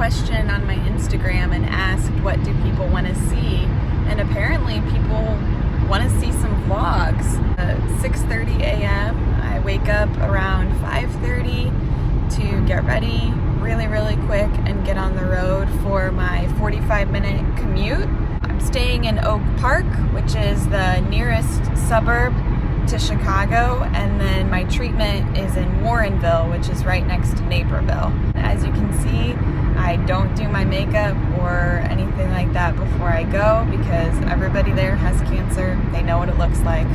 question on my Instagram and asked what do people want to see, and apparently people want to see some vlogs. 6:30 a.m. I wake up around 5:30 to get ready really quick and get on the road for my 45-minute commute. I'm staying in Oak Park, which is the nearest suburb to Chicago, and then my treatment is in Warrenville, which is right next to Naperville. As you can see, I don't do my makeup or anything like that before I go because everybody there has cancer. They know what it looks like.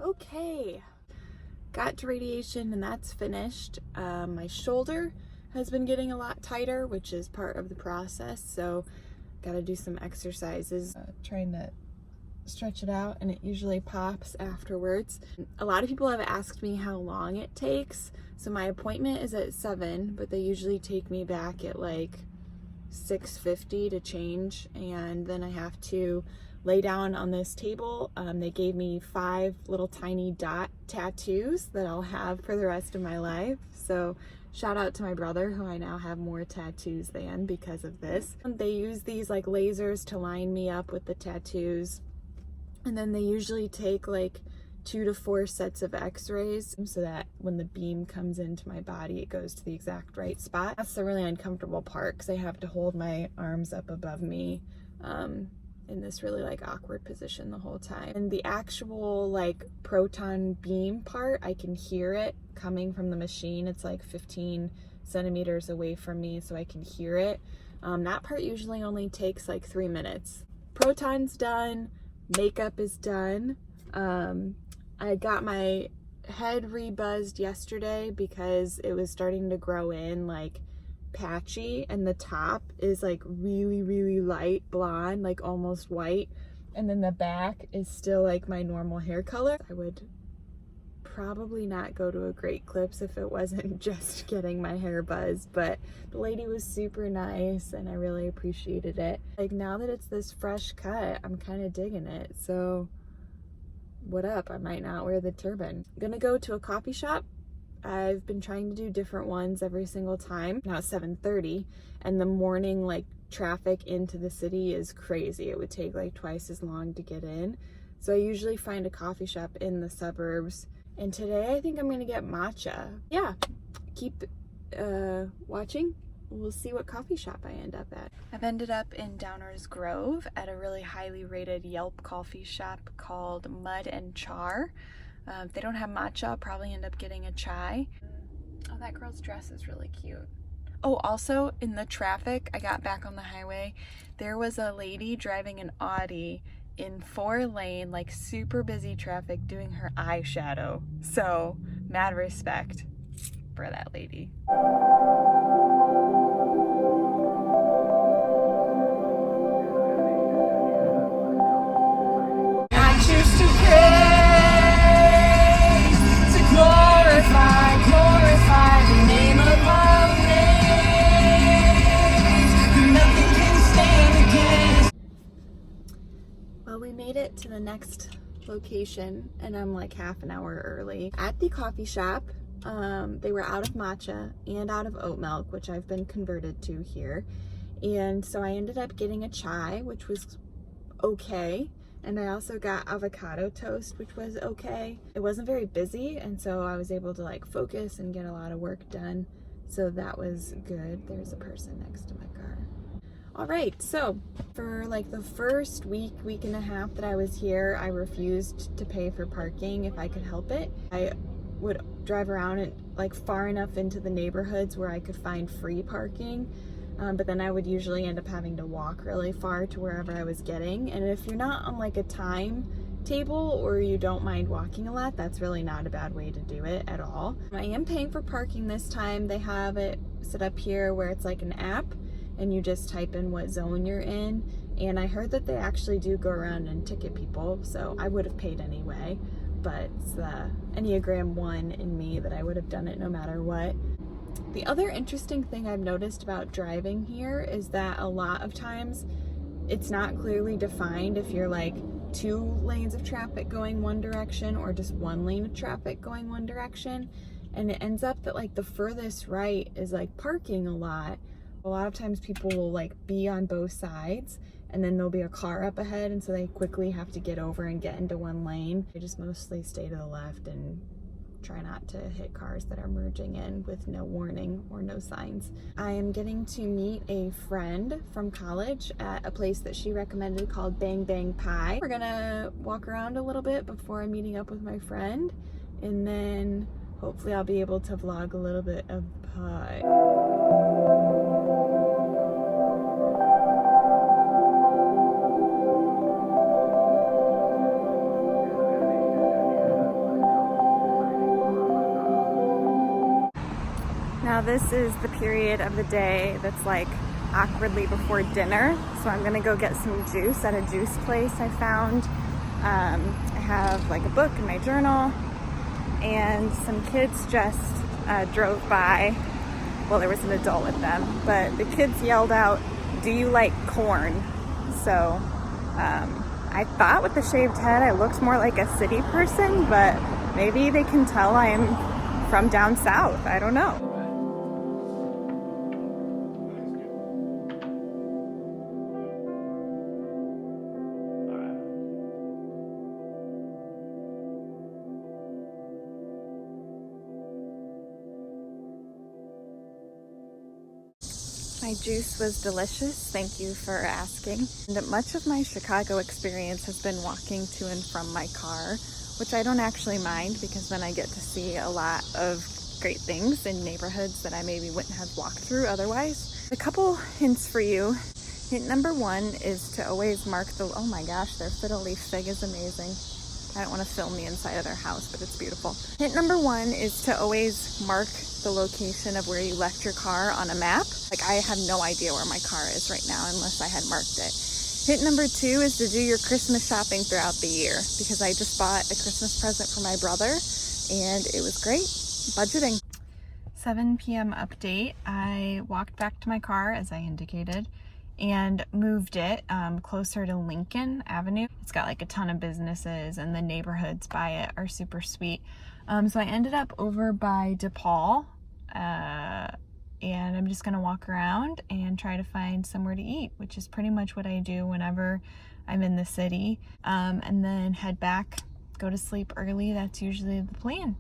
Okay, got to radiation and that's finished. My shoulder has been getting a lot tighter, which is part of the process, so gotta do some exercises. Trying to stretch it out, and it usually pops afterwards. A lot of people have asked me how long it takes. So my appointment is at 7, but they usually take me back at like 6:50 to change, and then I have to lay down on this table. They gave me 5 little tiny dot tattoos that I'll have for the rest of my life. So shout out to my brother, who I now have more tattoos than because of this. They use these like lasers to line me up with the tattoos. And then they usually take like 2 to 4 sets of x-rays so that when the beam comes into my body, it goes to the exact right spot. That's the really uncomfortable part because I have to hold my arms up above me in this really like awkward position the whole time. And the actual like proton beam part, I can hear it coming from the machine. It's like 15 centimeters away from me, so I can hear it. That part usually only takes like 3 minutes. Proton's done, makeup is done. I got my head re-buzzed yesterday because it was starting to grow in like patchy, and the top is like really light blonde, like almost white, and then the back is still like my normal hair color. I would probably not go to a Great Clips if it wasn't just getting my hair buzzed, but the lady was super nice and I really appreciated it. Like now that it's this fresh cut, I'm kind of digging it. So what up? I might not wear the turban. I'm gonna go to a coffee shop. I've been trying to do different ones every single time. Now it's 7:30, and the morning like traffic into the city is crazy. It would take like twice as long to get in. So I usually find a coffee shop in the suburbs. And today I think I'm gonna get matcha. Yeah, keep watching. We'll see what coffee shop I end up at. I've ended up in Downers Grove at a really highly rated Yelp coffee shop called Mud and Char. If they don't have matcha, I'll probably end up getting a chai. Oh, that girl's dress is really cute. Oh, also in the traffic, I got back on the highway. There was a lady driving an Audi in 4-lane, like super busy traffic, doing her eyeshadow. So, mad respect for that lady. I choose to pray. Glorify the name of our name. Nothing can stand against. Well, we made it to the next location, and I'm like half an hour early. At the coffee shop, they were out of matcha and out of oat milk, which I've been converted to here. And so I ended up getting a chai, which was okay. And I also got avocado toast, which was okay. It wasn't very busy, and so I was able to like focus and get a lot of work done. So that was good. There's a person next to my car. All right, so for like the first week and a half that I was here, I refused to pay for parking if I could help it. I would drive around and like far enough into the neighborhoods where I could find free parking. But then I would usually end up having to walk really far to wherever I was getting. And if you're not on like a timetable or you don't mind walking a lot, that's really not a bad way to do it at all. I am paying for parking this time. They have it set up here where it's like an app and you just type in what zone you're in. And I heard that they actually do go around and ticket people, so I would have paid anyway. But it's the Enneagram 1 in me that I would have done it no matter what. The other interesting thing I've noticed about driving here is that a lot of times it's not clearly defined if you're like 2 lanes of traffic going one direction or just 1 lane of traffic going one direction. And it ends up that like the furthest right is like parking a lot. A lot of times people will like be on both sides, and then there'll be a car up ahead, and so they quickly have to get over and get into 1 lane. I just mostly stay to the left and try not to hit cars that are merging in with no warning or no signs. I am getting to meet a friend from college at a place that she recommended called Bang Bang Pie. We're gonna walk around a little bit before I'm meeting up with my friend, and then hopefully I'll be able to vlog a little bit of the pie. Now this is the period of the day that's like awkwardly before dinner, so I'm gonna go get some juice at a juice place I found. I have like a book in my journal, and some kids just drove by. Well, there was an adult with them, but the kids yelled out, "Do you like corn?" So I thought with the shaved head I looked more like a city person, but maybe they can tell I'm from down south. I don't know. My juice was delicious, thank you for asking. And much of my Chicago experience has been walking to and from my car, which I don't actually mind because then I get to see a lot of great things in neighborhoods that I maybe wouldn't have walked through otherwise. A couple hints for you. Hint number 1 is to always mark the, oh my gosh, their fiddle leaf fig is amazing. I don't want to film the inside of their house, but it's beautiful. Hint number 1 is to always mark the location of where you left your car on a map. Like, I have no idea where my car is right now unless I had marked it. Hint number 2 is to do your Christmas shopping throughout the year, because I just bought a Christmas present for my brother and it was great. Budgeting. 7 p.m. update. I walked back to my car as I indicated and moved it closer to Lincoln Avenue. It's got like a ton of businesses and the neighborhoods by it are super sweet. So I ended up over by DePaul, and I'm just gonna walk around and try to find somewhere to eat, which is pretty much what I do whenever I'm in the city, and then head back, go to sleep early. That's usually the plan.